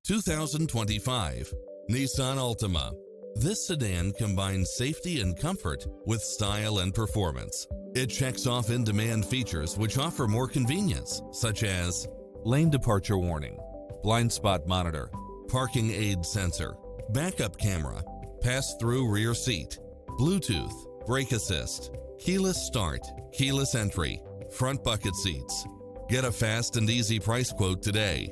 2025 Nissan Altima. This sedan combines safety and comfort with style and performance. It checks off in-demand features which offer more convenience, such as lane departure warning, blind spot monitor, parking aid sensor, backup camera, pass-through rear seat, Bluetooth, brake assist, keyless start, keyless entry, front bucket seats. Get a fast and easy price quote today.